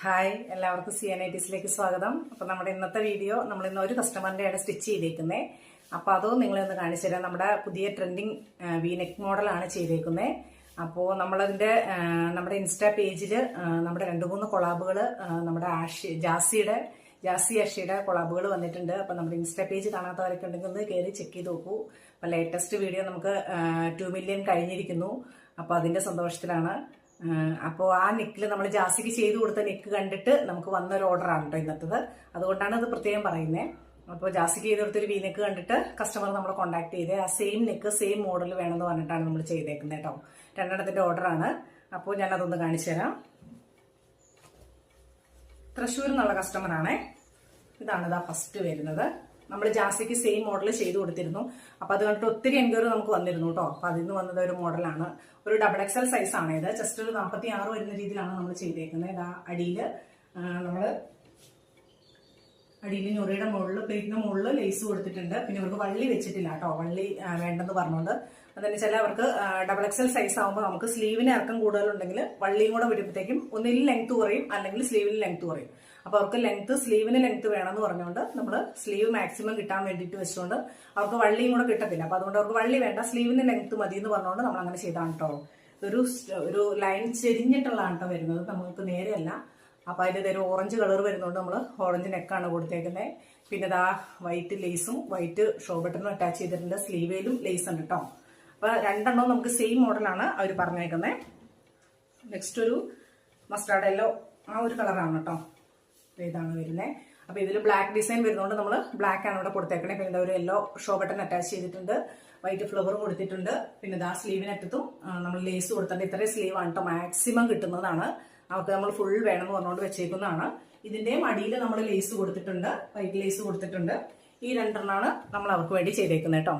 Hi, എല്ലാവർക്കും CNITസിലേക്ക് സ്വാഗതം. അപ്പോൾ നമ്മുടെ ഇന്നത്തെ വീഡിയോ നമ്മൾ ഇന്ന് ഒരു കസ്റ്റമറിൻ്റെയാണ് സ്റ്റിച്ച് ചെയ്തേക്കുന്നത്. അപ്പോൾ അതോ നിങ്ങളൊന്ന് കാണിച്ചു തരാം. നമ്മുടെ പുതിയ ട്രെൻഡിങ് വീനെക്ക് മോഡലാണ് ചെയ്തേക്കുന്നത്. അപ്പോൾ നമ്മുടെ ഇൻസ്റ്റാ പേജിൽ നമ്മുടെ 2-3 കൊളാബുകൾ നമ്മുടെ ജാസി അഷിയുടെ കൊളാബുകൾ വന്നിട്ടുണ്ട്. അപ്പോൾ നമ്മുടെ ഇൻസ്റ്റാ പേജ് കാണാത്തവരൊക്കെ ഉണ്ടെങ്കിൽ ഒന്ന് കയറി ചെക്ക് ചെയ്ത് നോക്കൂ. അപ്പോൾ ലേറ്റസ്റ്റ് വീഡിയോ നമുക്ക് 2 മില്യൺ കഴിഞ്ഞിരിക്കുന്നു. അപ്പോൾ അതിൻ്റെ സന്തോഷത്തിലാണ്. അപ്പോൾ ആ നെക്കിൽ നമ്മൾ ജാസിക്ക് ചെയ്തു കൊടുത്ത നെക്ക് കണ്ടിട്ട് നമുക്ക് വന്നൊരു ഓർഡറാണ് കേട്ടോ ഇന്നത്തത്. അതുകൊണ്ടാണ് ഇത് പ്രത്യേകം പറയുന്നത്. അപ്പോൾ ജാസിക്ക് ചെയ്ത് കൊടുത്തൊരു നെക്ക് കണ്ടിട്ട് കസ്റ്റമർ നമ്മളെ കോൺടാക്ട് ചെയ്ത് ആ സെയിം നെക്ക് സെയിം മോഡൽ വേണമെന്ന് പറഞ്ഞിട്ടാണ് നമ്മൾ ചെയ്തേക്കുന്നത് കേട്ടോ. 2 ഓർഡറാണ്. അപ്പോൾ ഞാനതൊന്ന് കാണിച്ചു തരാം. തൃശ്ശൂർ എന്നുള്ള കസ്റ്റമറാണേ. ഇതാണ് ഇതാ ഫസ്റ്റ് വരുന്നത്. നമ്മൾ ജാസിക്ക് സെയിം മോഡൽ ചെയ്തു കൊടുത്തിരുന്നു. അപ്പൊ അത് കണ്ടിട്ട് ഒത്തിരി എൻക്വയറി നമുക്ക് വന്നിരുന്നു കേട്ടോ. അപ്പൊ അതിൽ നിന്ന് വന്നത് ഒരു മോഡലാണ്. ഒരു XXL സൈസ് ആണ് ഇത്. ജസ്റ്റ് ഒരു 46 വരുന്ന രീതിയിലാണ് നമ്മൾ ചെയ്തേക്കുന്നത്. ഇതാ അടിയിൽ ഞൊറിയുടെ മുകളിൽ പ്ലേറ്റിന്റെ മുകളിൽ ലേസ് കൊടുത്തിട്ടുണ്ട്. പിന്നെ ഇവർക്ക് വള്ളി വെച്ചിട്ടില്ല കേട്ടോ. വള്ളി വേണ്ടെന്ന് പറഞ്ഞുകൊണ്ട് അതെന്ന് വെച്ചാൽ അവർക്ക് XXL സൈസ് ആകുമ്പോൾ നമുക്ക് സ്ലീവിന് ഇറക്കം കൂടുതലുണ്ടെങ്കിൽ വള്ളിയും കൂടെ വരുമ്പോഴത്തേക്കും ഒന്നിൽ ലെങ്ത് കുറയും, അല്ലെങ്കിൽ സ്ലീവിന് ലെങ്ത് കുറയും. അപ്പൊ അവർക്ക് സ്ലീവിന് ലെങ്ത് വേണമെന്ന് പറഞ്ഞുകൊണ്ട് നമ്മൾ സ്ലീവ് മാക്സിമം കിട്ടാൻ വേണ്ടിയിട്ട് വെച്ചുകൊണ്ട് അവർക്ക് വള്ളിയും കൂടെ കിട്ടത്തില്ല. അപ്പൊ അതുകൊണ്ട് അവർക്ക് വള്ളി വേണ്ട, സ്ലീവിന് ലെങ്ത് മതി എന്ന് പറഞ്ഞുകൊണ്ട് നമ്മൾ അങ്ങനെ ചെയ്താണ് കേട്ടോ. ഒരു ലൈൻ ചെരിഞ്ഞിട്ടുള്ളതാണ് കേട്ടോ വരുന്നത്, നമുക്ക് നേരെയല്ല. അപ്പൊ അതിന്റെ ഒരു ഓറഞ്ച് കളർ വരുന്നതുകൊണ്ട് നമ്മൾ ഓറഞ്ച് നെക്കാണ് കൊടുത്തേക്കുന്നത്. പിന്നെ ഇതാ വൈറ്റ് ലേസും വൈറ്റ് ഷോ ബട്ടണും അറ്റാച്ച് ചെയ്തിട്ടുണ്ട്. സ്ലീവേലും ലേസ് ഉണ്ട് കേട്ടോ. അപ്പൊ 2 നമുക്ക് സെയിം മോഡലാണ് അവർ പറഞ്ഞേക്കുന്നത്. നെക്സ്റ്റ് ഒരു മസ്റ്റാർഡ് യെല്ലോ ആ ഒരു കളറാണ് കേട്ടോ. ഇതാണ് വരുന്നത്. അപ്പൊ ഇതിൽ ബ്ലാക്ക് ഡിസൈൻ വരുന്നതുകൊണ്ട് നമ്മൾ ബ്ലാക്ക് ആണ് ഇവിടെ കൊടുത്തേക്കണേ. പിന്നെ ഒരു യെല്ലോ ഷോ ബട്ടൺ അറ്റാച്ച് ചെയ്തിട്ടുണ്ട്, വൈറ്റ് ഫ്ലവറും കൊടുത്തിട്ടുണ്ട്. പിന്നെ ഇതാ സ്ലീവിനറ്റത്തും നമ്മൾ ലേസ് കൊടുത്തിട്ടുണ്ട്. ഇത്രയും സ്ലീവ് ആണ് കേട്ടോ മാക്സിമം കിട്ടുന്നതാണ്. അവർക്ക് നമ്മൾ ഫുൾ വേണമെന്ന് പറഞ്ഞുകൊണ്ട് വെച്ചേക്കുന്നതാണ്. ഇതിന്റെയും അടിയിൽ നമ്മൾ ലേസ് കൊടുത്തിട്ടുണ്ട്, വൈറ്റ് ലേസ് കൊടുത്തിട്ടുണ്ട്. ഈ 2 നമ്മൾ അവർക്ക് വേണ്ടി ചെയ്തേക്കുന്നത് കേട്ടോ.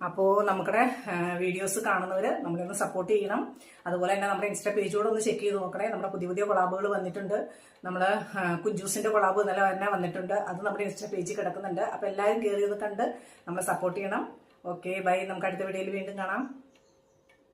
അപ്പോൾ നമ്മുടെ വീഡിയോസ് കാണുന്നവർ നമ്മളൊന്ന് സപ്പോർട്ട് ചെയ്യണം. അതുപോലെ തന്നെ നമ്മുടെ ഇൻസ്റ്റാ പേജോടെ ഒന്ന് ചെക്ക് ചെയ്ത് നോക്കണേ. നമ്മുടെ പുതിയ കൊളാബുകൾ വന്നിട്ടുണ്ട്. നമ്മൾ കുഞ്ചൂസിന്റെ കൊളാബ് ഇന്നലെ തന്നെ വന്നിട്ടുണ്ട്. അത് നമ്മുടെ ഇൻസ്റ്റാ പേജിൽ കിടക്കുന്നുണ്ട്. അപ്പോൾ എല്ലാവരും കയറിയത് കണ്ട് നമ്മളെ സപ്പോർട്ട് ചെയ്യണം. Okay, bye. നമുക്ക് അടുത്ത വീഡിയോയിൽ വീണ്ടും കാണാം.